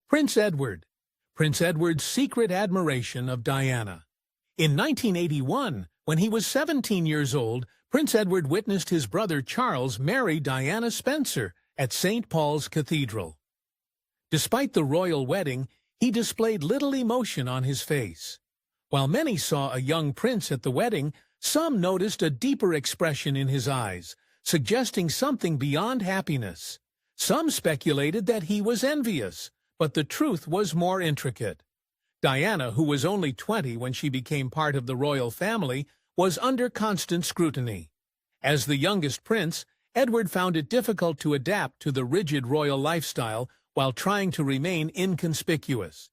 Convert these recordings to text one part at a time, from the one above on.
Prince Edward. Prince Edward's secret admiration of Diana. In 1981, when he was 17 years old, Prince Edward witnessed his brother Charles marry Diana Spencer at St. Paul's Cathedral. Despite the royal wedding, he displayed little emotion on his face. While many saw a young prince at the wedding, some noticed a deeper expression in his eyes, suggesting something beyond happiness. Some speculated that he was envious, but the truth was more intricate. Diana, who was only 20 when she became part of the royal family, was under constant scrutiny. As the youngest prince, Edward found it difficult to adapt to the rigid royal lifestyle while trying to remain inconspicuous.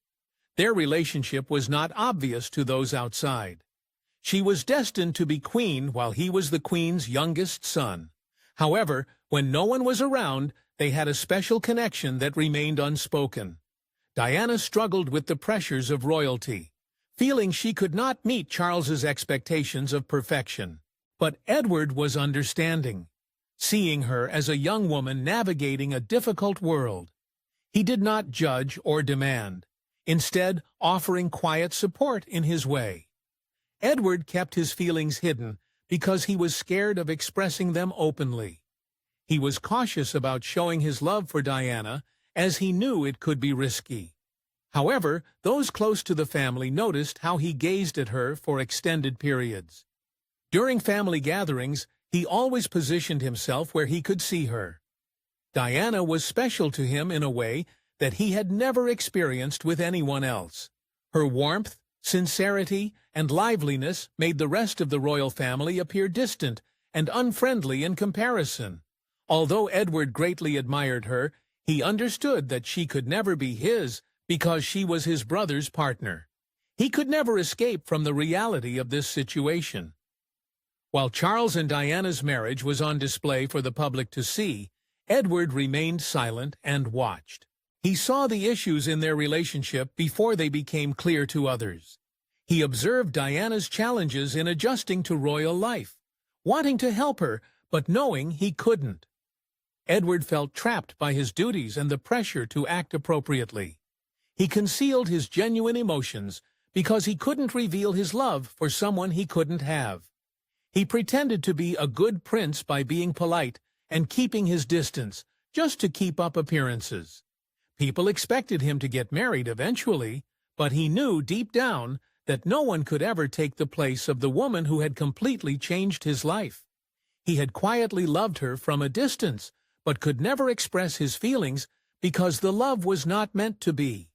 Their relationship was not obvious to those outside. She was destined to be queen while he was the queen's youngest son. However, when no one was around, they had a special connection that remained unspoken. Diana struggled with the pressures of royalty, feeling she could not meet Charles's expectations of perfection. But Edward was understanding, seeing her as a young woman navigating a difficult world. He did not judge or demand, instead offering quiet support in his way. Edward kept his feelings hidden because he was scared of expressing them openly. He was cautious about showing his love for Diana, as he knew it could be risky. However, those close to the family noticed how he gazed at her for extended periods. During family gatherings, he always positioned himself where he could see her. Diana was special to him in a way that he had never experienced with anyone else. Her warmth, sincerity, and liveliness made the rest of the royal family appear distant and unfriendly in comparison. Although Edward greatly admired her, he understood that she could never be his because she was his brother's partner. He could never escape from the reality of this situation. While Charles and Diana's marriage was on display for the public to see, Edward remained silent and watched. He saw the issues in their relationship before they became clear to others. He observed Diana's challenges in adjusting to royal life, wanting to help her, but knowing he couldn't. Edward felt trapped by his duties and the pressure to act appropriately. He concealed his genuine emotions because he couldn't reveal his love for someone he couldn't have. He pretended to be a good prince by being polite and keeping his distance, just to keep up appearances. People expected him to get married eventually, but he knew deep down that no one could ever take the place of the woman who had completely changed his life. He had quietly loved her from a distance, but could never express his feelings because the love was not meant to be.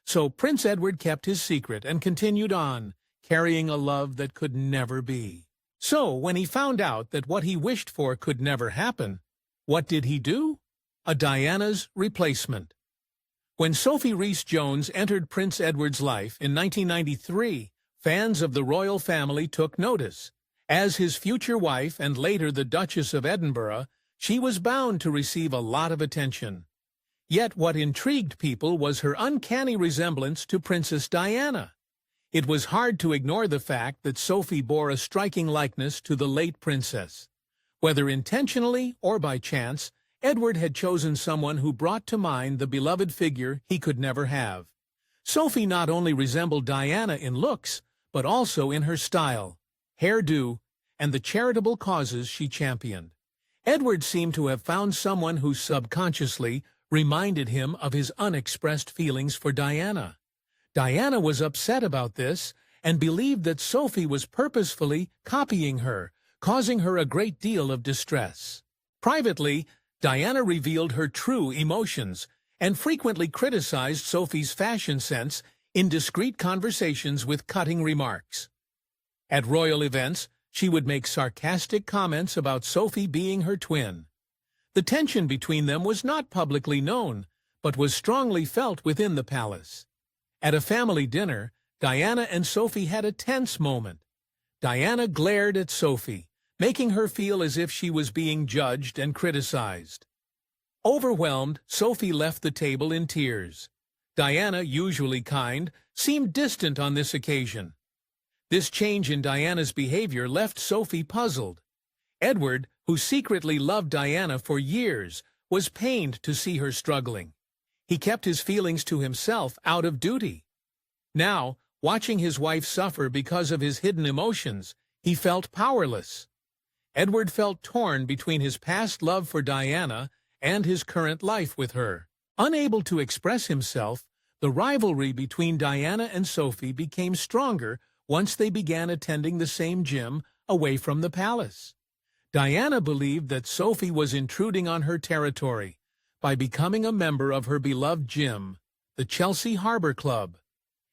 So Prince Edward kept his secret and continued on, carrying a love that could never be. So, when he found out that what he wished for could never happen, what did he do? A Diana's replacement. When Sophie Rhys-Jones entered Prince Edward's life in 1993, fans of the royal family took notice. As his future wife and later the Duchess of Edinburgh, she was bound to receive a lot of attention. Yet what intrigued people was her uncanny resemblance to Princess Diana. It was hard to ignore the fact that Sophie bore a striking likeness to the late princess. Whether intentionally or by chance, Edward had chosen someone who brought to mind the beloved figure he could never have. Sophie not only resembled Diana in looks, but also in her style, hairdo, and the charitable causes she championed. Edward seemed to have found someone who subconsciously reminded him of his unexpressed feelings for Diana. Diana was upset about this and believed that Sophie was purposefully copying her, causing her a great deal of distress. Privately, Diana revealed her true emotions and frequently criticized Sophie's fashion sense in discreet conversations with cutting remarks. At royal events, she would make sarcastic comments about Sophie being her twin. The tension between them was not publicly known, but was strongly felt within the palace. At a family dinner, Diana and Sophie had a tense moment. Diana glared at Sophie, making her feel as if she was being judged and criticized. Overwhelmed, Sophie left the table in tears. Diana, usually kind, seemed distant on this occasion. This change in Diana's behavior left Sophie puzzled. Edward, who secretly loved Diana for years, was pained to see her struggling. He kept his feelings to himself out of duty. Now, watching his wife suffer because of his hidden emotions, he felt powerless. Edward felt torn between his past love for Diana and his current life with her. Unable to express himself, the rivalry between Diana and Sophie became stronger once they began attending the same gym away from the palace. Diana believed that Sophie was intruding on her territory by becoming a member of her beloved gym, the Chelsea Harbor Club.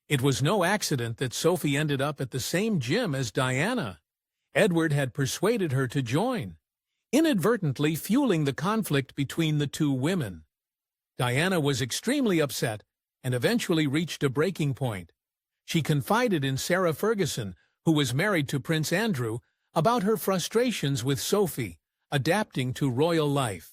It was no accident that Sophie ended up at the same gym as Diana. Edward had persuaded her to join, inadvertently fueling the conflict between the two women. Diana was extremely upset and eventually reached a breaking point. She confided in Sarah Ferguson, who was married to Prince Andrew, about her frustrations with Sophie, adapting to royal life.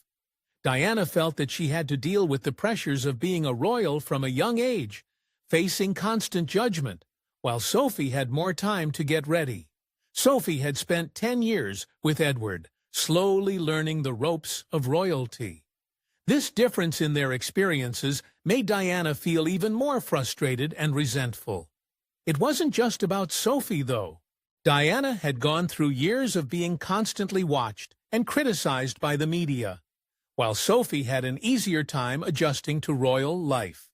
Diana felt that she had to deal with the pressures of being a royal from a young age, facing constant judgment, while Sophie had more time to get ready. Sophie had spent 10 years with Edward, slowly learning the ropes of royalty. This difference in their experiences made Diana feel even more frustrated and resentful. It wasn't just about Sophie, though. Diana had gone through years of being constantly watched and criticized by the media, while Sophie had an easier time adjusting to royal life.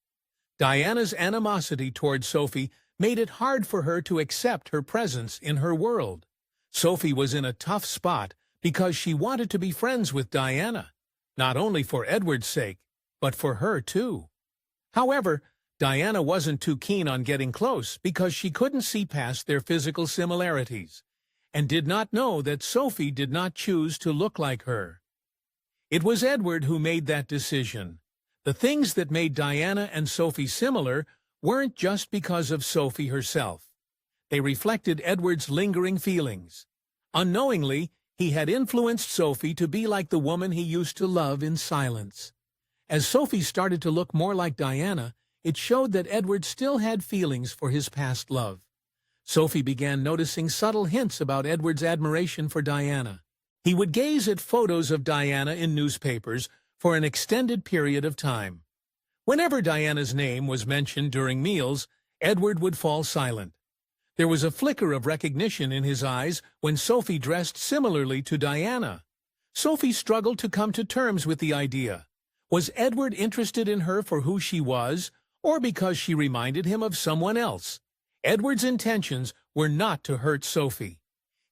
Diana's animosity toward Sophie made it hard for her to accept her presence in her world. Sophie was in a tough spot because she wanted to be friends with Diana, not only for Edward's sake, but for her too. However, Diana wasn't too keen on getting close because she couldn't see past their physical similarities, and did not know that Sophie did not choose to look like her. It was Edward who made that decision. The things that made Diana and Sophie similar weren't just because of Sophie herself. They reflected Edward's lingering feelings. Unknowingly, he had influenced Sophie to be like the woman he used to love in silence. As Sophie started to look more like Diana, it showed that Edward still had feelings for his past love. Sophie began noticing subtle hints about Edward's admiration for Diana. He would gaze at photos of Diana in newspapers for an extended period of time. Whenever Diana's name was mentioned during meals, Edward would fall silent. There was a flicker of recognition in his eyes when Sophie dressed similarly to Diana. Sophie struggled to come to terms with the idea. Was Edward interested in her for who she was, or because she reminded him of someone else? Edward's intentions were not to hurt Sophie.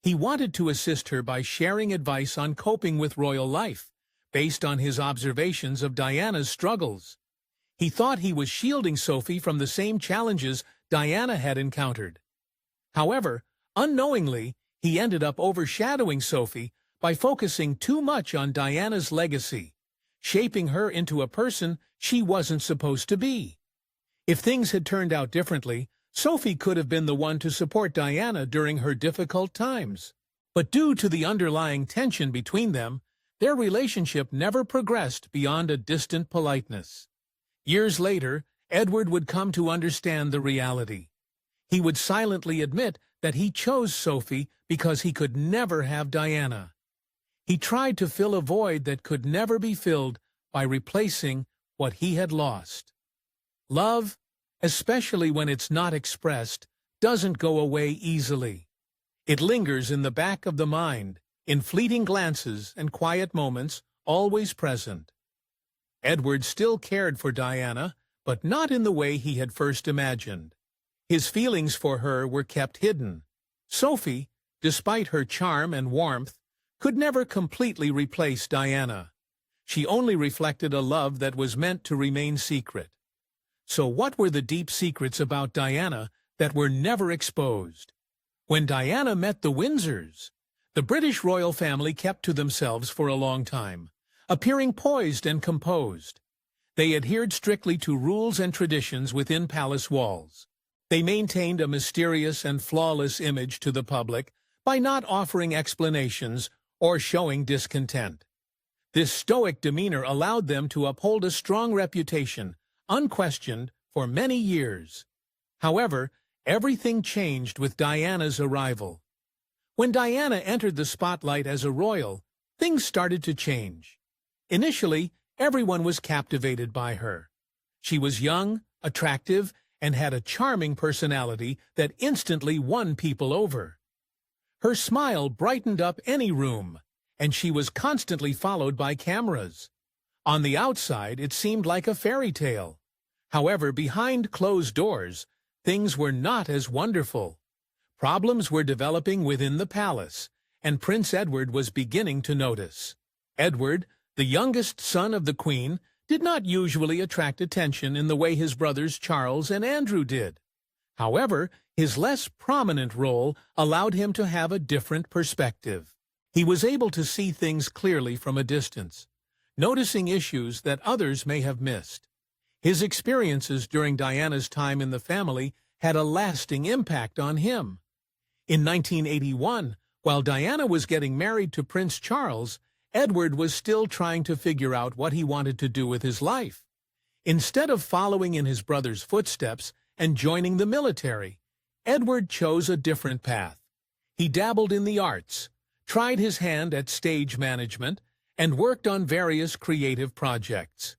He wanted to assist her by sharing advice on coping with royal life, based on his observations of Diana's struggles. He thought he was shielding Sophie from the same challenges Diana had encountered. However, unknowingly, he ended up overshadowing Sophie by focusing too much on Diana's legacy, shaping her into a person she wasn't supposed to be. If things had turned out differently, Sophie could have been the one to support Diana during her difficult times. But due to the underlying tension between them, their relationship never progressed beyond a distant politeness. Years later, Edward would come to understand the reality. He would silently admit that he chose Sophie because he could never have Diana. He tried to fill a void that could never be filled by replacing what he had lost. Love, especially when it's not expressed, doesn't go away easily. It lingers in the back of the mind, in fleeting glances and quiet moments, always present. Edward still cared for Diana, but not in the way he had first imagined. His feelings for her were kept hidden. Sophie, despite her charm and warmth, could never completely replace Diana. She only reflected a love that was meant to remain secret. So what were the deep secrets about Diana that were never exposed? When Diana met the Windsors, the British royal family kept to themselves for a long time, appearing poised and composed. They adhered strictly to rules and traditions within palace walls. They maintained a mysterious and flawless image to the public by not offering explanations or showing discontent. This stoic demeanor allowed them to uphold a strong reputation, unquestioned, for many years. However, everything changed with Diana's arrival. When Diana entered the spotlight as a royal, things started to change. Initially, everyone was captivated by her. She was young, attractive, and had a charming personality that instantly won people over. Her smile brightened up any room, and she was constantly followed by cameras. On the outside, it seemed like a fairy tale. However, behind closed doors, things were not as wonderful. Problems were developing within the palace, and Prince Edward was beginning to notice. Edward, the youngest son of the Queen, did not usually attract attention in the way his brothers Charles and Andrew did. However, his less prominent role allowed him to have a different perspective. He was able to see things clearly from a distance, noticing issues that others may have missed. His experiences during Diana's time in the family had a lasting impact on him. In 1981, while Diana was getting married to Prince Charles, Edward was still trying to figure out what he wanted to do with his life. Instead of following in his brother's footsteps and joining the military, Edward chose a different path. He dabbled in the arts, tried his hand at stage management, and worked on various creative projects.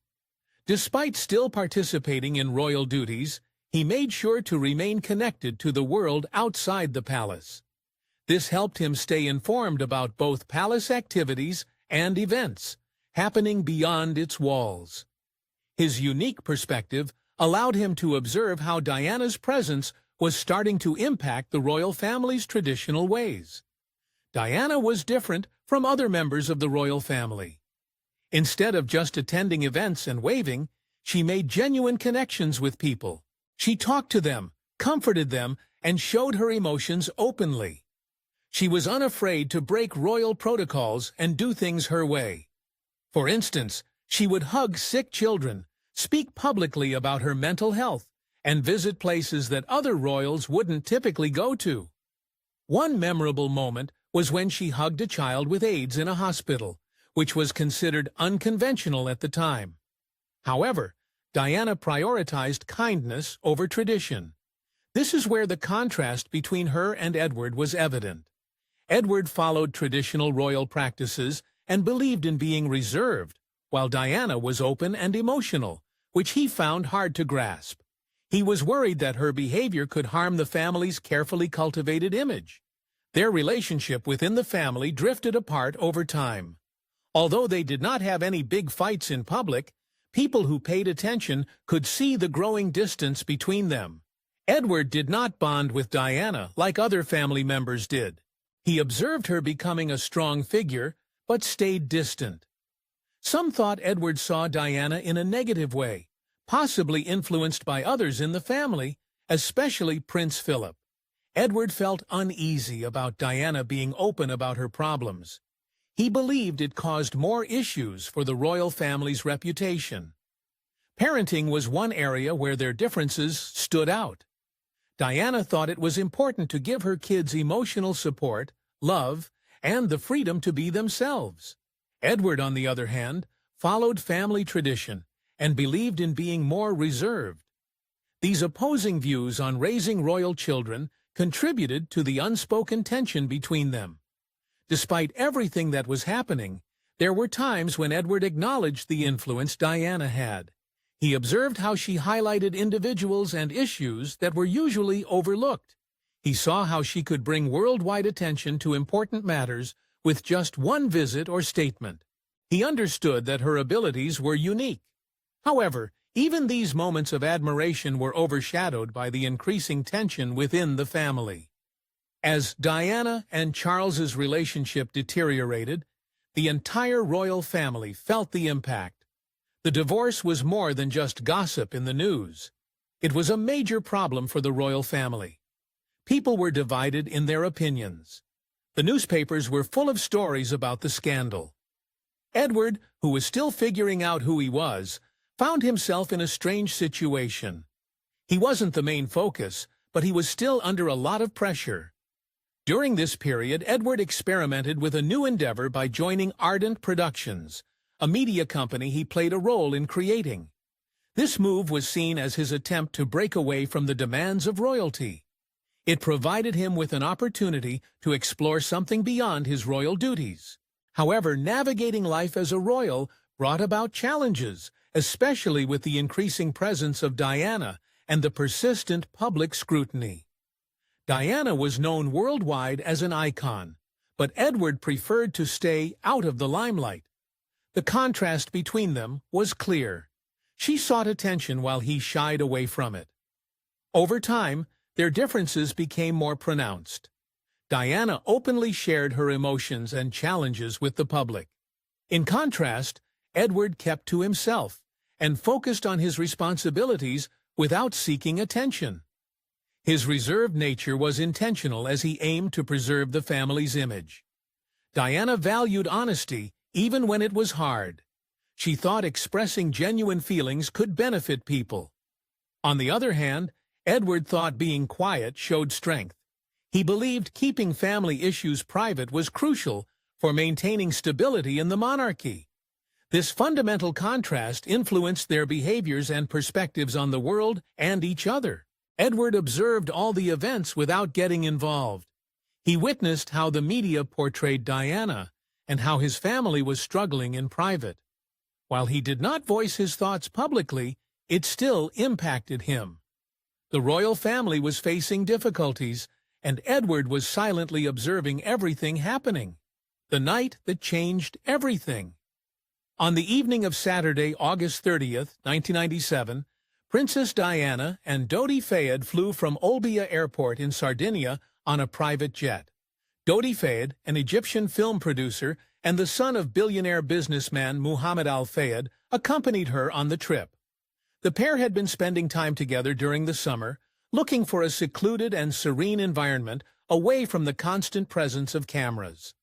Despite still participating in royal duties, he made sure to remain connected to the world outside the palace. This helped him stay informed about both palace activities and events happening beyond its walls. His unique perspective allowed him to observe how Diana's presence was starting to impact the royal family's traditional ways. Diana was different from other members of the royal family. Instead of just attending events and waving, she made genuine connections with people. She talked to them, comforted them, and showed her emotions openly. She was unafraid to break royal protocols and do things her way. For instance, she would hug sick children, speak publicly about her mental health, and visit places that other royals wouldn't typically go to. One memorable moment was when she hugged a child with AIDS in a hospital, which was considered unconventional at the time. However, Diana prioritized kindness over tradition. This is where the contrast between her and Edward was evident. Edward followed traditional royal practices and believed in being reserved, while Diana was open and emotional, which he found hard to grasp. He was worried that her behavior could harm the family's carefully cultivated image. Their relationship within the family drifted apart over time. Although they did not have any big fights in public, people who paid attention could see the growing distance between them. Edward did not bond with Diana like other family members did. He observed her becoming a strong figure, but stayed distant. Some thought Edward saw Diana in a negative way, possibly influenced by others in the family, especially Prince Philip. Edward felt uneasy about Diana being open about her problems. He believed it caused more issues for the royal family's reputation. Parenting was one area where their differences stood out. Diana thought it was important to give her kids emotional support, love, and the freedom to be themselves. Edward, on the other hand, followed family tradition and believed in being more reserved. These opposing views on raising royal children contributed to the unspoken tension between them. Despite everything that was happening, there were times when Edward acknowledged the influence Diana had. He observed how she highlighted individuals and issues that were usually overlooked. He saw how she could bring worldwide attention to important matters with just one visit or statement. He understood that her abilities were unique. However, even these moments of admiration were overshadowed by the increasing tension within the family. As Diana and Charles's relationship deteriorated, the entire royal family felt the impact. The divorce was more than just gossip in the news. It was a major problem for the royal family. People were divided in their opinions. The newspapers were full of stories about the scandal. Edward, who was still figuring out who he was, found himself in a strange situation. He wasn't the main focus, but he was still under a lot of pressure. During this period, Edward experimented with a new endeavor by joining Ardent Productions, a media company he played a role in creating. This move was seen as his attempt to break away from the demands of royalty. It provided him with an opportunity to explore something beyond his royal duties. However, navigating life as a royal brought about challenges, especially with the increasing presence of Diana and the persistent public scrutiny. Diana was known worldwide as an icon, but Edward preferred to stay out of the limelight. The contrast between them was clear. She sought attention while he shied away from it. Over time, their differences became more pronounced. Diana openly shared her emotions and challenges with the public. In contrast, Edward kept to himself and focused on his responsibilities without seeking attention. His reserved nature was intentional as he aimed to preserve the family's image. Diana valued honesty even when it was hard. She thought expressing genuine feelings could benefit people. On the other hand, Edward thought being quiet showed strength. He believed keeping family issues private was crucial for maintaining stability in the monarchy. This fundamental contrast influenced their behaviors and perspectives on the world and each other. Edward observed all the events without getting involved. He witnessed how the media portrayed Diana and how his family was struggling in private. While he did not voice his thoughts publicly, it still impacted him. The royal family was facing difficulties, and Edward was silently observing everything happening. The night that changed everything. On the evening of Saturday, August 30th, 1997, Princess Diana and Dodi Fayed flew from Olbia Airport in Sardinia on a private jet. Dodi Fayed, an Egyptian film producer and the son of billionaire businessman Muhammad Al Fayed, accompanied her on the trip. The pair had been spending time together during the summer, looking for a secluded and serene environment away from the constant presence of cameras.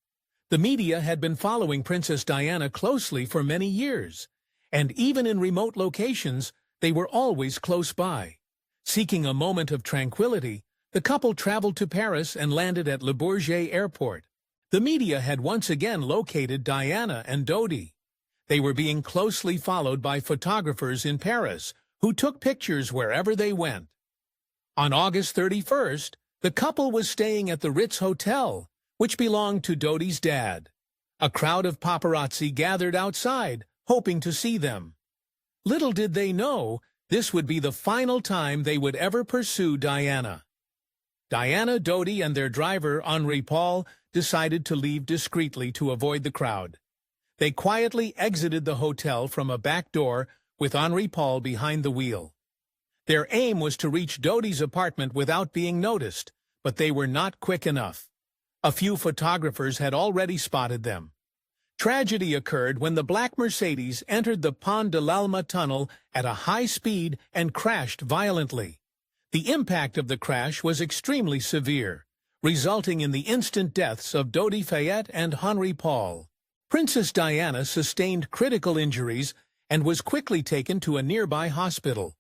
The media had been following Princess Diana closely for many years, and even in remote locations, they were always close by. Seeking a moment of tranquility, the couple traveled to Paris and landed at Le Bourget Airport. The media had once again located Diana and Dodi. They were being closely followed by photographers in Paris, who took pictures wherever they went. On August 31st, the couple was staying at the Ritz Hotel, which belonged to Dodi's dad. A crowd of paparazzi gathered outside, hoping to see them. Little did they know, this would be the final time they would ever pursue Diana. Diana, Dodi, and their driver, Henri Paul, decided to leave discreetly to avoid the crowd. They quietly exited the hotel from a back door with Henri Paul behind the wheel. Their aim was to reach Dodi's apartment without being noticed, but they were not quick enough. A few photographers had already spotted them. Tragedy occurred when the black Mercedes entered the Pont de l'Alma tunnel at a high speed and crashed violently. The impact of the crash was extremely severe, resulting in the instant deaths of Dodi Fayed and Henri Paul. Princess Diana sustained critical injuries and was quickly taken to a nearby hospital,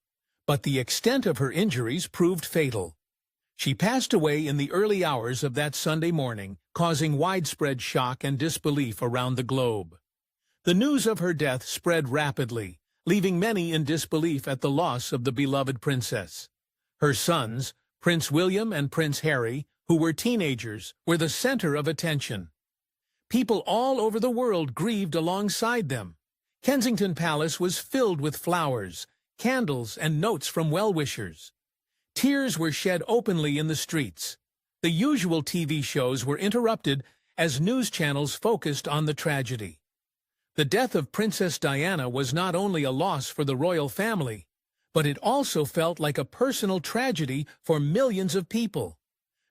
but the extent of her injuries proved fatal. She passed away in the early hours of that Sunday morning, causing widespread shock and disbelief around the globe. The news of her death spread rapidly, leaving many in disbelief at the loss of the beloved princess. Her sons, Prince William and Prince Harry, who were teenagers, were the center of attention. People all over the world grieved alongside them. Kensington Palace was filled with flowers, candles, and notes from well-wishers. Tears were shed openly in the streets. The usual TV shows were interrupted as news channels focused on the tragedy. The death of Princess Diana was not only a loss for the royal family, but it also felt like a personal tragedy for millions of people.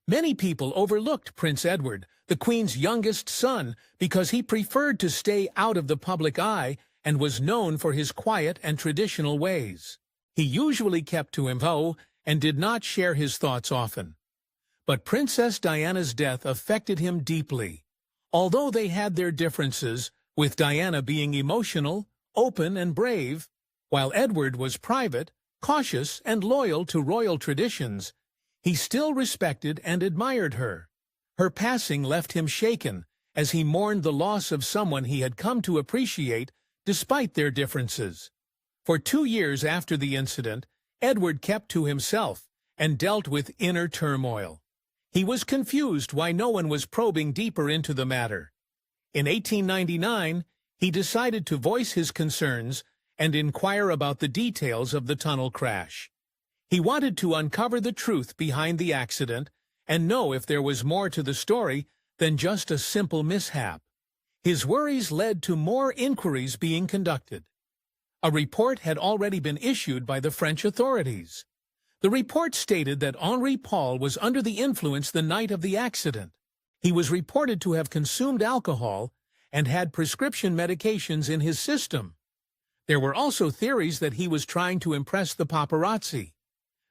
Many people overlooked Prince Edward, the Queen's youngest son, because he preferred to stay out of the public eye and was known for his quiet and traditional ways. He usually kept to himself and did not share his thoughts often. But Princess Diana's death affected him deeply. Although they had their differences, with Diana being emotional, open, and brave, while Edward was private, cautious, and loyal to royal traditions, he still respected and admired her. Her passing left him shaken as he mourned the loss of someone he had come to appreciate despite their differences. For 2 years after the incident, Edward kept to himself and dealt with inner turmoil. He was confused why no one was probing deeper into the matter. In 1899, he decided to voice his concerns and inquire about the details of the tunnel crash. He wanted to uncover the truth behind the accident and know if there was more to the story than just a simple mishap. His worries led to more inquiries being conducted. A report had already been issued by the French authorities. The report stated that Henri Paul was under the influence the night of the accident. He was reported to have consumed alcohol and had prescription medications in his system. There were also theories that he was trying to impress the paparazzi.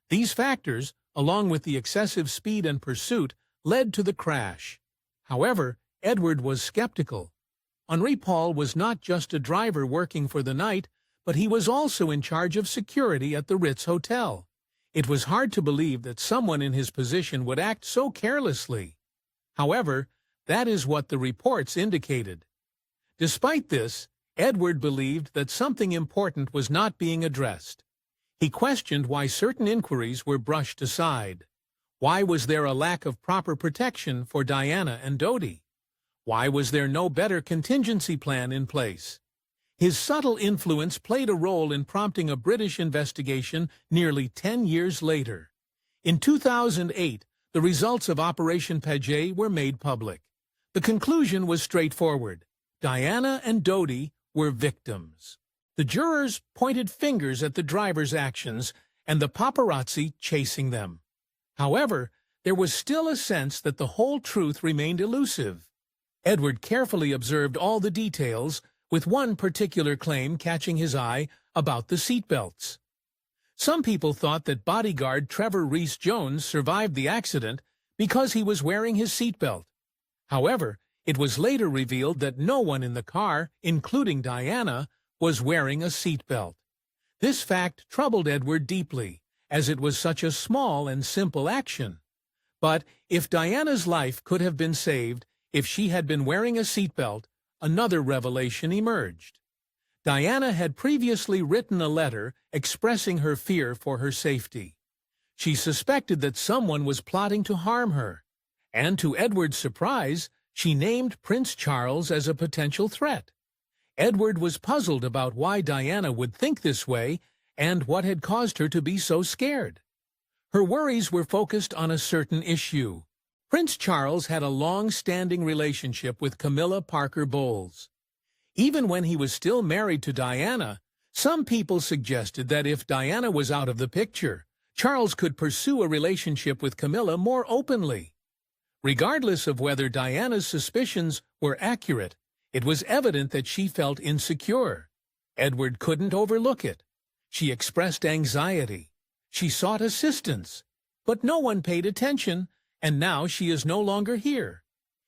These factors, along with the excessive speed and pursuit, led to the crash. However, Edward was skeptical. Henri Paul was not just a driver working for the night, but he was also in charge of security at the Ritz Hotel. It was hard to believe that someone in his position would act so carelessly. However, that is what the reports indicated. Despite this, Edward believed that something important was not being addressed. He questioned why certain inquiries were brushed aside. Why was there a lack of proper protection for Diana and Dodi? Why was there no better contingency plan in place? His subtle influence played a role in prompting a British investigation nearly 10 years later. In 2008, the results of Operation Paget were made public. The conclusion was straightforward. Diana and Dodi were victims. The jurors pointed fingers at the driver's actions and the paparazzi chasing them. However, there was still a sense that the whole truth remained elusive. Edward carefully observed all the details, with one particular claim catching his eye about the seatbelts. Some people thought that bodyguard Sophie Rhys-Jones survived the accident because he was wearing his seatbelt. However, it was later revealed that no one in the car, including Diana, was wearing a seatbelt. This fact troubled Edward deeply, as it was such a small and simple action. But if Diana's life could have been saved if she had been wearing a seatbelt, another revelation emerged. Diana had previously written a letter expressing her fear for her safety. She suspected that someone was plotting to harm her, and to Edward's surprise, she named Prince Charles as a potential threat. Edward was puzzled about why Diana would think this way and what had caused her to be so scared. Her worries were focused on a certain issue. Prince Charles had a long-standing relationship with Camilla Parker Bowles. Even when he was still married to Diana, some people suggested that if Diana was out of the picture, Charles could pursue a relationship with Camilla more openly. Regardless of whether Diana's suspicions were accurate, it was evident that she felt insecure. Edward couldn't overlook it. She expressed anxiety. She sought assistance. But no one paid attention, and now she is no longer here.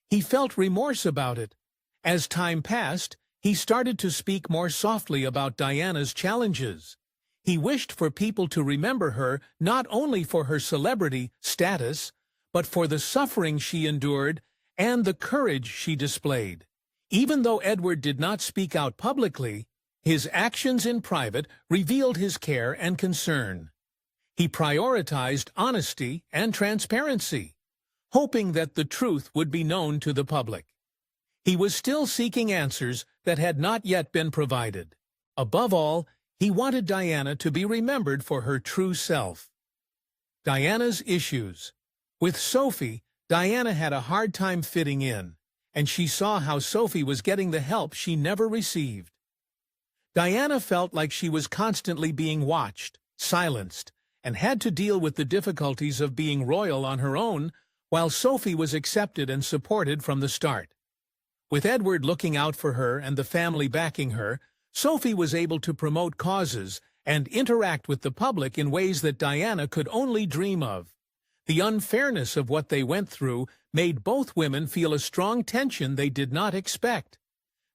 He felt remorse about it. As time passed, he started to speak more softly about Diana's challenges. He wished for people to remember her not only for her celebrity status, but for the suffering she endured and the courage she displayed. Even though Edward did not speak out publicly, his actions in private revealed his care and concern. He prioritized honesty and transparency, hoping that the truth would be known to the public. He was still seeking answers that had not yet been provided. Above all, he wanted Diana to be remembered for her true self. Diana's issues. With Sophie, Diana had a hard time fitting in, and she saw how Sophie was getting the help she never received. Diana felt like she was constantly being watched, silenced, and had to deal with the difficulties of being royal on her own, while Sophie was accepted and supported from the start. With Edward looking out for her and the family backing her, Sophie was able to promote causes and interact with the public in ways that Diana could only dream of. The unfairness of what they went through made both women feel a strong tension they did not expect.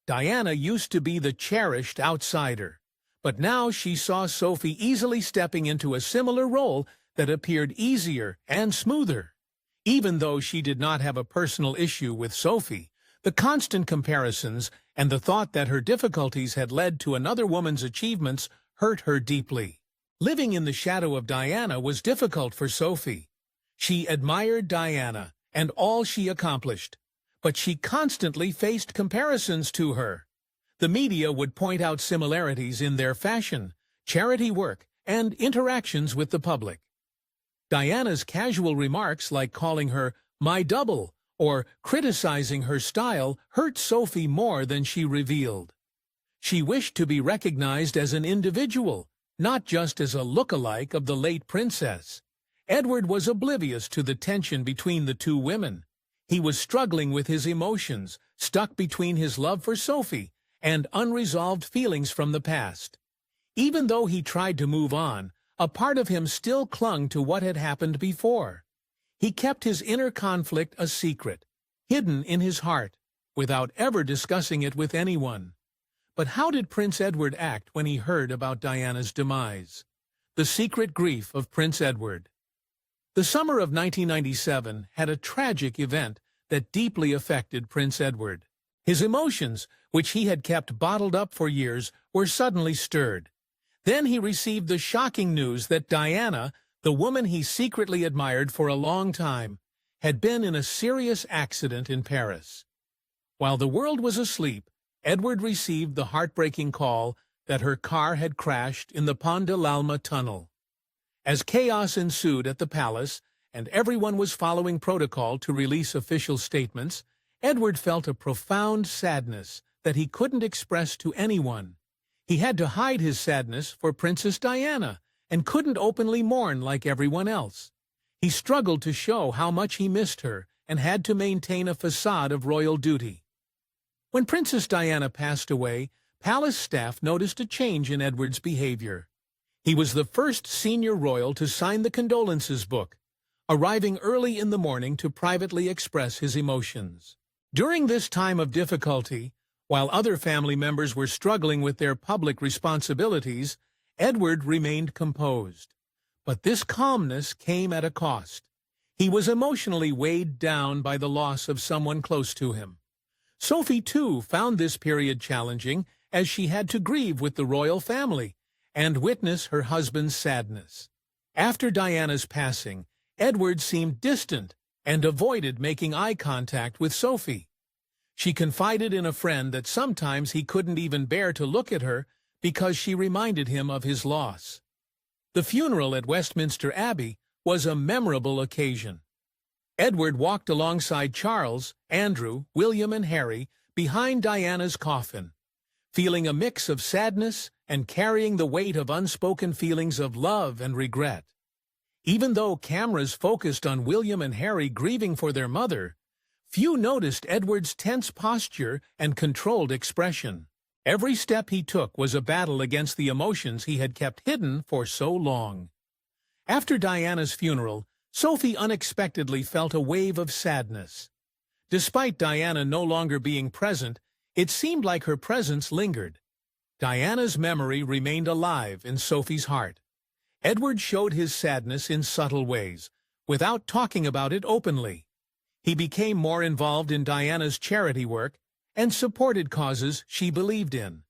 Diana used to be the cherished outsider, but now she saw Sophie easily stepping into a similar role that appeared easier and smoother. Even though she did not have a personal issue with Sophie, the constant comparisons and the thought that her difficulties had led to another woman's achievements hurt her deeply. Living in the shadow of Diana was difficult for Sophie. She admired Diana and all she accomplished, but she constantly faced comparisons to her. The media would point out similarities in their fashion, charity work, and interactions with the public. Diana's casual remarks like calling her "my double" or criticizing her style hurt Sophie more than she revealed. She wished to be recognized as an individual, not just as a look-alike of the late princess. Edward was oblivious to the tension between the two women. He was struggling with his emotions, stuck between his love for Sophie and unresolved feelings from the past. Even though he tried to move on, a part of him still clung to what had happened before. He kept his inner conflict a secret, hidden in his heart, without ever discussing it with anyone. But how did Prince Edward act when he heard about Diana's demise? The secret grief of Prince Edward. The summer of 1997 had a tragic event that deeply affected Prince Edward. His emotions, which he had kept bottled up for years, were suddenly stirred. Then he received the shocking news that Diana, the woman he secretly admired for a long time, had been in a serious accident in Paris. While the world was asleep, Edward received the heartbreaking call that her car had crashed in the Pont de l'Alma tunnel. As chaos ensued at the palace, and everyone was following protocol to release official statements, Edward felt a profound sadness that he couldn't express to anyone. He had to hide his sadness for Princess Diana and couldn't openly mourn like everyone else. He struggled to show how much he missed her and had to maintain a facade of royal duty. When Princess Diana passed away, palace staff noticed a change in Edward's behavior. He was the first senior royal to sign the condolences book, arriving early in the morning to privately express his emotions. During this time of difficulty, while other family members were struggling with their public responsibilities, Edward remained composed. But this calmness came at a cost. He was emotionally weighed down by the loss of someone close to him. Sophie, too, found this period challenging as she had to grieve with the royal family and witness her husband's sadness. After Diana's passing, Edward seemed distant and avoided making eye contact with Sophie. She confided in a friend that sometimes he couldn't even bear to look at her because she reminded him of his loss. The funeral at Westminster Abbey was a memorable occasion. Edward walked alongside Charles, Andrew, William, and Harry behind Diana's coffin, feeling a mix of sadness and carrying the weight of unspoken feelings of love and regret. Even though cameras focused on William and Harry grieving for their mother, few noticed Edward's tense posture and controlled expression. Every step he took was a battle against the emotions he had kept hidden for so long. After Diana's funeral, Sophie unexpectedly felt a wave of sadness. Despite Diana no longer being present, it seemed like her presence lingered. Diana's memory remained alive in Sophie's heart. Edward showed his sadness in subtle ways, without talking about it openly. He became more involved in Diana's charity work and supported causes she believed in.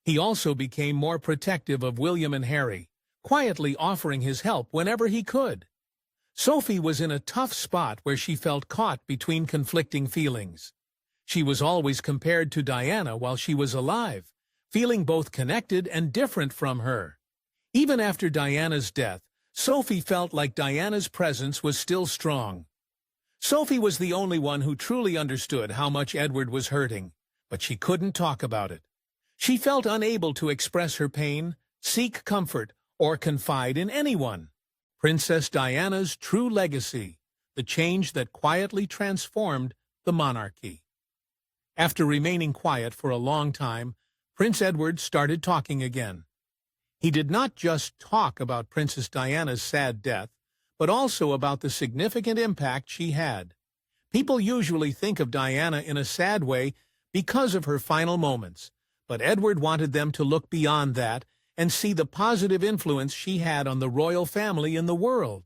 He also became more protective of William and Harry, quietly offering his help whenever he could. Sophie was in a tough spot where she felt caught between conflicting feelings. She was always compared to Diana while she was alive, feeling both connected and different from her. Even after Diana's death, Sophie felt like Diana's presence was still strong. Sophie was the only one who truly understood how much Edward was hurting, but she couldn't talk about it. She felt unable to express her pain, seek comfort, or confide in anyone. Princess Diana's true legacy, the change that quietly transformed the monarchy. After remaining quiet for a long time, Prince Edward started talking again. He did not just talk about Princess Diana's sad death, but also about the significant impact she had. People usually think of Diana in a sad way because of her final moments, but Edward wanted them to look beyond that and see the positive influence she had on the royal family in the world.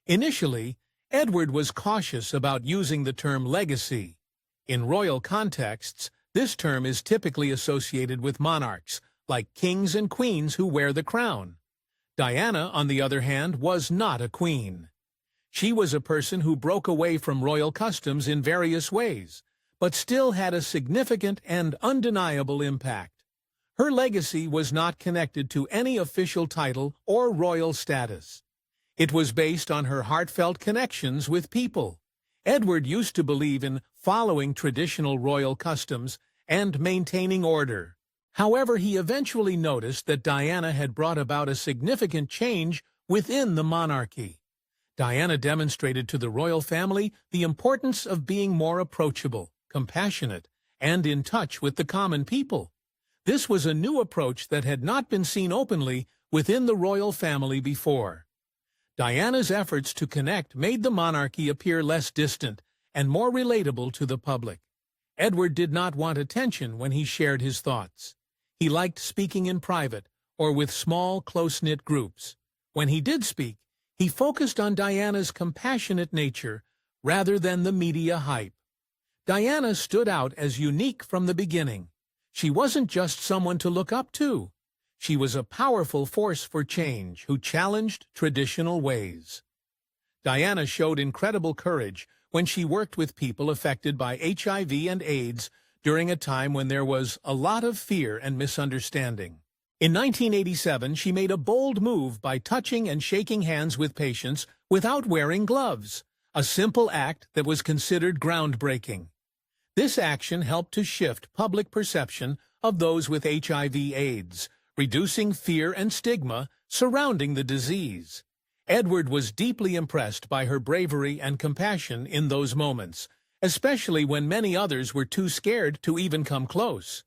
Initially, Edward was cautious about using the term legacy. In royal contexts, this term is typically associated with monarchs, like kings and queens who wear the crown. Diana, on the other hand, was not a queen. She was a person who broke away from royal customs in various ways, but still had a significant and undeniable impact. Her legacy was not connected to any official title or royal status. It was based on her heartfelt connections with people. Edward used to believe in following traditional royal customs and maintaining order. However, he eventually noticed that Diana had brought about a significant change within the monarchy. Diana demonstrated to the royal family the importance of being more approachable, compassionate, and in touch with the common people. This was a new approach that had not been seen openly within the royal family before. Diana's efforts to connect made the monarchy appear less distant and more relatable to the public. Edward did not want attention when he shared his thoughts. He liked speaking in private or with small, close-knit groups. When he did speak, he focused on Diana's compassionate nature rather than the media hype. Diana stood out as unique from the beginning. She wasn't just someone to look up to. She was a powerful force for change who challenged traditional ways. Diana showed incredible courage when she worked with people affected by HIV and AIDS during a time when there was a lot of fear and misunderstanding. In 1987, she made a bold move by touching and shaking hands with patients without wearing gloves, a simple act that was considered groundbreaking. This action helped to shift public perception of those with HIV/AIDS, reducing fear and stigma surrounding the disease. Edward was deeply impressed by her bravery and compassion in those moments, especially when many others were too scared to even come close.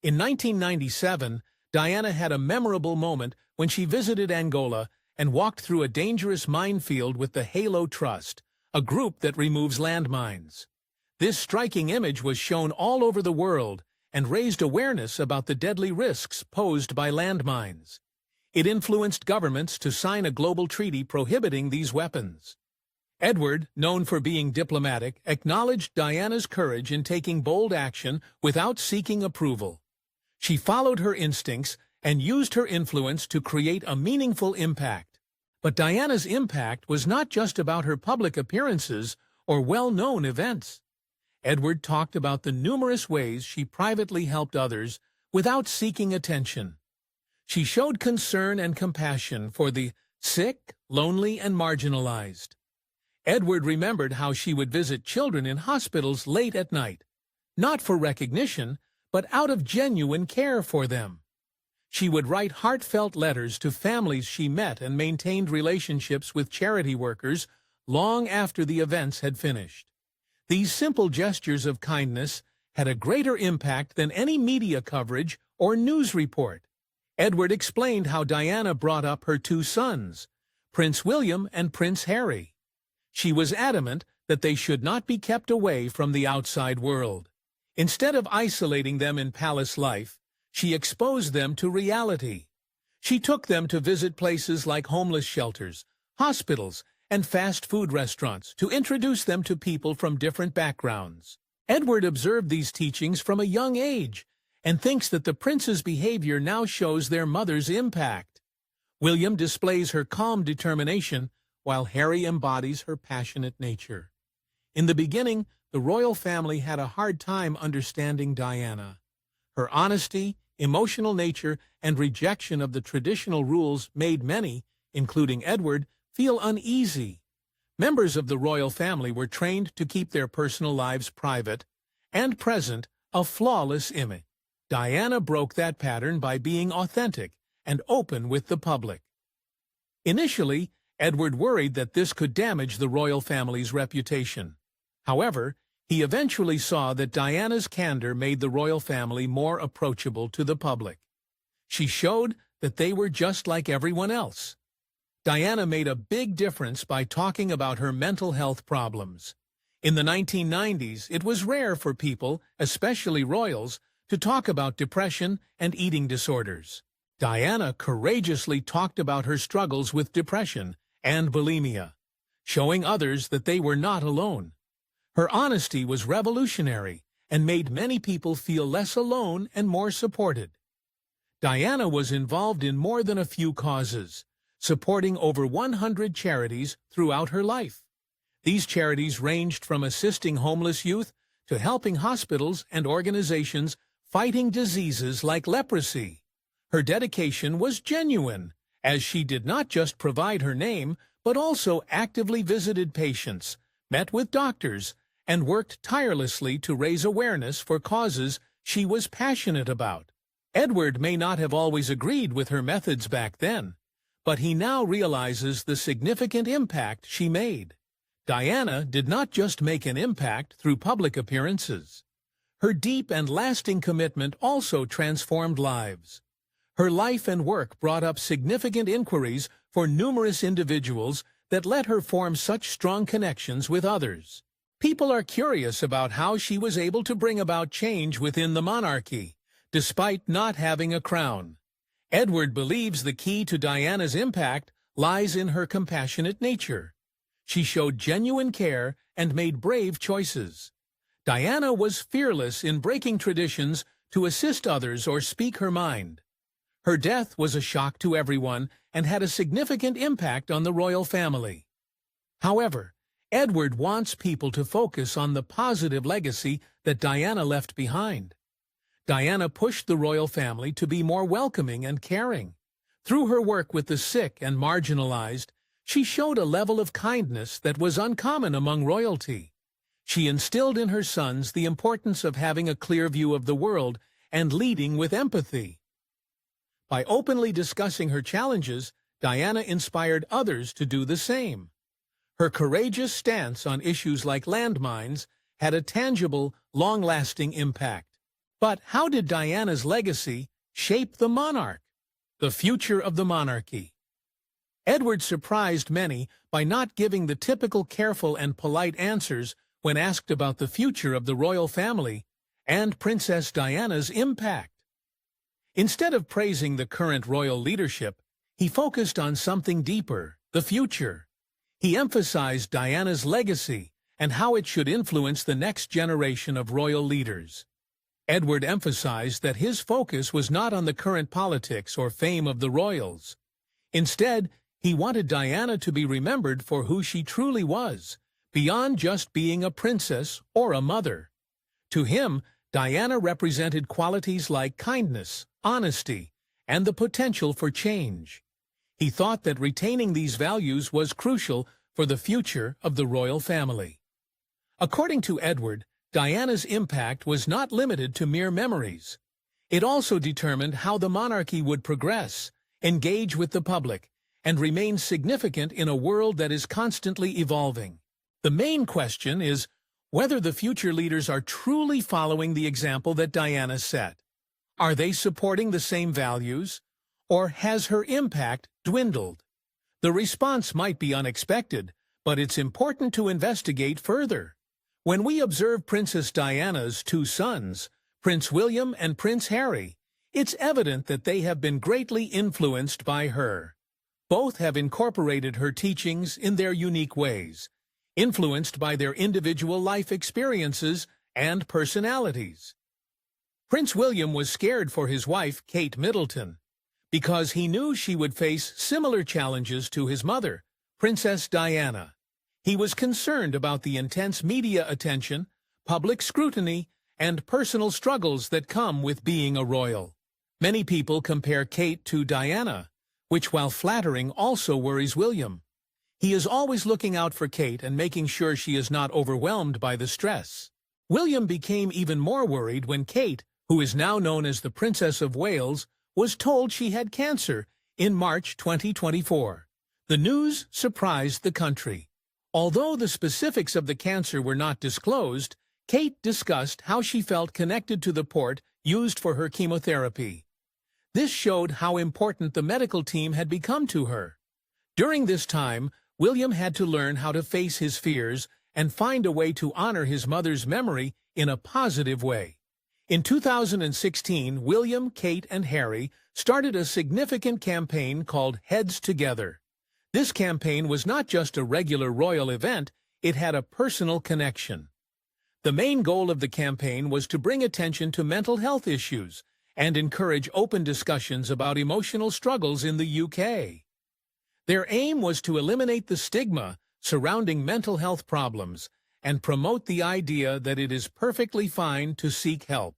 In 1997, Diana had a memorable moment when she visited Angola and walked through a dangerous minefield with the Halo Trust, a group that removes landmines. This striking image was shown all over the world and raised awareness about the deadly risks posed by landmines. It influenced governments to sign a global treaty prohibiting these weapons. Edward, known for being diplomatic, acknowledged Diana's courage in taking bold action without seeking approval. She followed her instincts and used her influence to create a meaningful impact. But Diana's impact was not just about her public appearances or well-known events. Edward talked about the numerous ways she privately helped others without seeking attention. She showed concern and compassion for the sick, lonely, and marginalized. Edward remembered how she would visit children in hospitals late at night, not for recognition, but out of genuine care for them. She would write heartfelt letters to families she met and maintained relationships with charity workers long after the events had finished. These simple gestures of kindness had a greater impact than any media coverage or news report. Edward explained how Diana brought up her two sons, Prince William and Prince Harry. She was adamant that they should not be kept away from the outside world. Instead of isolating them in palace life, she exposed them to reality. She took them to visit places like homeless shelters, hospitals, and fast food restaurants to introduce them to people from different backgrounds. Edward observed these teachings from a young age and thinks that the prince's behavior now shows their mother's impact. William displays her calm determination, while Harry embodies her passionate nature. In the beginning, the royal family had a hard time understanding Diana. Her honesty, emotional nature, and rejection of the traditional rules made many, including Edward, feel uneasy. Members of the royal family were trained to keep their personal lives private and present a flawless image. Diana broke that pattern by being authentic and open with the public. Initially, Edward worried that this could damage the royal family's reputation. However, he eventually saw that Diana's candor made the royal family more approachable to the public. She showed that they were just like everyone else. Diana made a big difference by talking about her mental health problems. In the 1990s, it was rare for people, especially royals, to talk about depression and eating disorders. Diana courageously talked about her struggles with depression and bulimia, showing others that they were not alone. Her honesty was revolutionary and made many people feel less alone and more supported. Diana was involved in more than a few causes, supporting over 100 charities throughout her life. These charities ranged from assisting homeless youth to helping hospitals and organizations fighting diseases like leprosy. Her dedication was genuine, as she did not just provide her name, but also actively visited patients, met with doctors, and worked tirelessly to raise awareness for causes she was passionate about. Edward may not have always agreed with her methods back then, but he now realizes the significant impact she made. Diana did not just make an impact through public appearances. Her deep and lasting commitment also transformed lives. Her life and work brought up significant inquiries for numerous individuals that let her form such strong connections with others. People are curious about how she was able to bring about change within the monarchy, despite not having a crown. Edward believes the key to Diana's impact lies in her compassionate nature. She showed genuine care and made brave choices. Diana was fearless in breaking traditions to assist others or speak her mind. Her death was a shock to everyone and had a significant impact on the royal family. However, Edward wants people to focus on the positive legacy that Diana left behind. Diana pushed the royal family to be more welcoming and caring. Through her work with the sick and marginalized, she showed a level of kindness that was uncommon among royalty. She instilled in her sons the importance of having a clear view of the world and leading with empathy. By openly discussing her challenges, Diana inspired others to do the same. Her courageous stance on issues like landmines had a tangible, long-lasting impact. But how did Diana's legacy shape the monarch? The future of the monarchy. Edward surprised many by not giving the typical careful and polite answers when asked about the future of the royal family and Princess Diana's impact. Instead of praising the current royal leadership, he focused on something deeper, the future. He emphasized Diana's legacy and how it should influence the next generation of royal leaders. Edward emphasized that his focus was not on the current politics or fame of the royals. Instead, he wanted Diana to be remembered for who she truly was, beyond just being a princess or a mother. To him, Diana represented qualities like kindness, honesty, and the potential for change. He thought that retaining these values was crucial for the future of the royal family. According to Edward, Diana's impact was not limited to mere memories. It also determined how the monarchy would progress, engage with the public, and remain significant in a world that is constantly evolving. The main question is whether the future leaders are truly following the example that Diana set. Are they supporting the same values, or has her impact dwindled? The response might be unexpected, but it's important to investigate further. When we observe Princess Diana's two sons, Prince William and Prince Harry, it's evident that they have been greatly influenced by her. Both have incorporated her teachings in their unique ways, influenced by their individual life experiences and personalities. Prince William was scared for his wife, Kate Middleton, because he knew she would face similar challenges to his mother, Princess Diana. He was concerned about the intense media attention, public scrutiny, and personal struggles that come with being a royal. Many people compare Kate to Diana, which, while flattering, also worries William. He is always looking out for Kate and making sure she is not overwhelmed by the stress. William became even more worried when Kate, who is now known as the Princess of Wales, was told she had cancer in March 2024. The news surprised the country. Although the specifics of the cancer were not disclosed, Kate discussed how she felt connected to the port used for her chemotherapy. This showed how important the medical team had become to her. During this time, William had to learn how to face his fears and find a way to honor his mother's memory in a positive way. In 2016, William, Kate, and Harry started a significant campaign called Heads Together. This campaign was not just a regular royal event, it had a personal connection. The main goal of the campaign was to bring attention to mental health issues and encourage open discussions about emotional struggles in the UK. Their aim was to eliminate the stigma surrounding mental health problems and promote the idea that it is perfectly fine to seek help.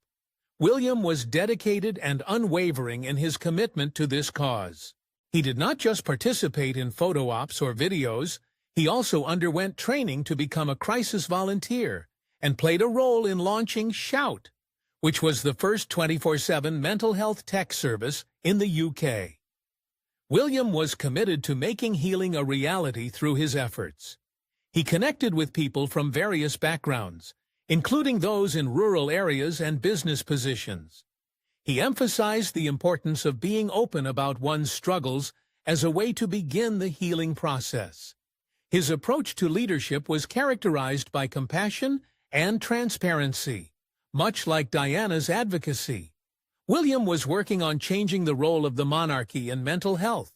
William was dedicated and unwavering in his commitment to this cause. He did not just participate in photo ops or videos, he also underwent training to become a crisis volunteer and played a role in launching Shout, which was the first 24/7 mental health tech service in the UK. William was committed to making healing a reality through his efforts. He connected with people from various backgrounds, including those in rural areas and business positions. He emphasized the importance of being open about one's struggles as a way to begin the healing process. His approach to leadership was characterized by compassion and transparency, much like Diana's advocacy. William was working on changing the role of the monarchy in mental health,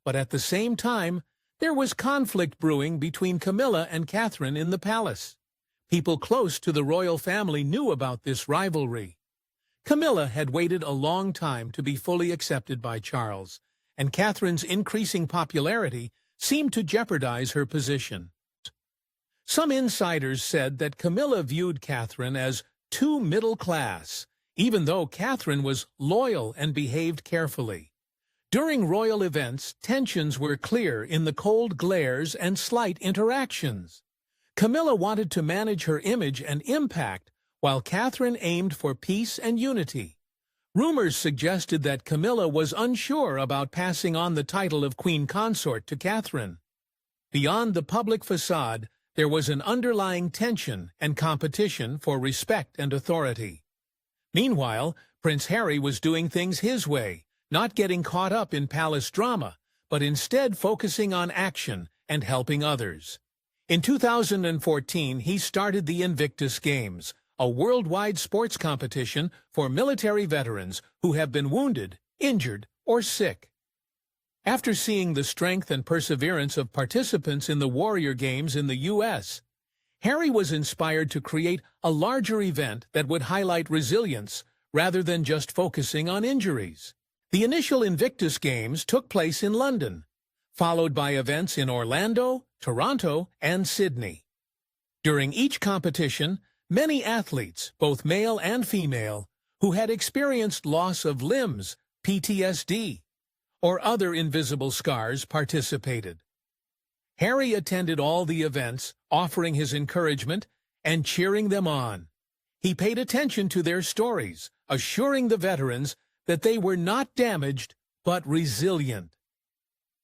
but at the same time, there was conflict brewing between Camilla and Catherine in the palace. People close to the royal family knew about this rivalry. Camilla had waited a long time to be fully accepted by Charles, and Catherine's increasing popularity seemed to jeopardize her position. Some insiders said that Camilla viewed Catherine as too middle class, even though Catherine was loyal and behaved carefully. During royal events, tensions were clear in the cold glares and slight interactions. Camilla wanted to manage her image and impact, while Catherine aimed for peace and unity. Rumors suggested that Camilla was unsure about passing on the title of Queen Consort to Catherine. Beyond the public facade, there was an underlying tension and competition for respect and authority. Meanwhile, Prince Harry was doing things his way, not getting caught up in palace drama, but instead focusing on action and helping others. In 2014, he started the Invictus Games, a worldwide sports competition for military veterans who have been wounded, injured, or sick. After seeing the strength and perseverance of participants in the Warrior Games in the U.S., Harry was inspired to create a larger event that would highlight resilience rather than just focusing on injuries. The initial Invictus Games took place in London, followed by events in Orlando, Toronto, and Sydney. During each competition, many athletes, both male and female, who had experienced loss of limbs, PTSD, or other invisible scars participated. Harry attended all the events, offering his encouragement and cheering them on. He paid attention to their stories, assuring the veterans that they were not damaged, but resilient.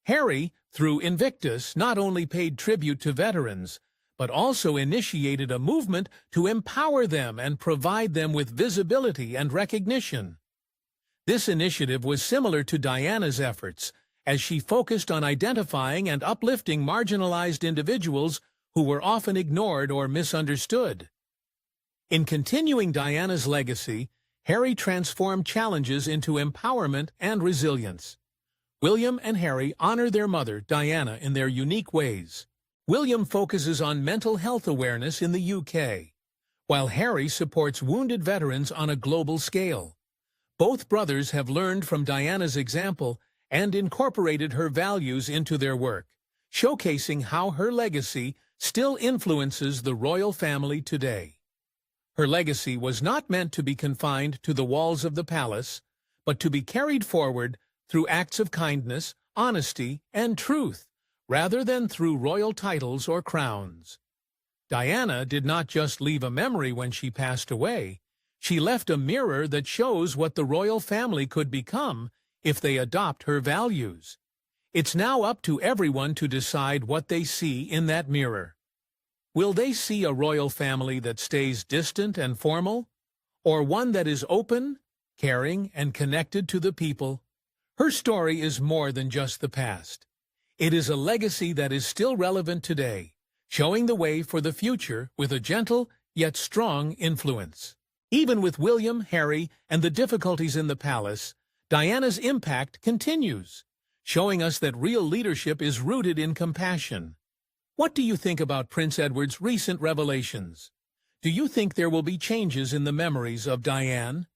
Harry, through Invictus, not only paid tribute to veterans, but also initiated a movement to empower them and provide them with visibility and recognition. This initiative was similar to Diana's efforts, as she focused on identifying and uplifting marginalized individuals who were often ignored or misunderstood. In continuing Diana's legacy, Harry transformed challenges into empowerment and resilience. William and Harry honor their mother, Diana, in their unique ways. William focuses on mental health awareness in the UK, while Harry supports wounded veterans on a global scale. Both brothers have learned from Diana's example and incorporated her values into their work, showcasing how her legacy still influences the royal family today. Her legacy was not meant to be confined to the walls of the palace, but to be carried forward through acts of kindness, honesty, and truth, rather than through royal titles or crowns. Diana did not just leave a memory when she passed away. She left a mirror that shows what the royal family could become if they adopt her values. It's now up to everyone to decide what they see in that mirror. Will they see a royal family that stays distant and formal, or one that is open, caring, and connected to the people? Her story is more than just the past. It is a legacy that is still relevant today, showing the way for the future with a gentle yet strong influence. Even with William, Harry, and the difficulties in the palace, Diana's impact continues, showing us that real leadership is rooted in compassion. What do you think about Prince Edward's recent revelations? Do you think there will be changes in the memories of Diane?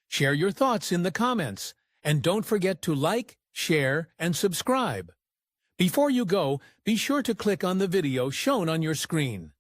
Share your thoughts in the comments, and don't forget to like, share, and subscribe. Before you go, be sure to click on the video shown on your screen.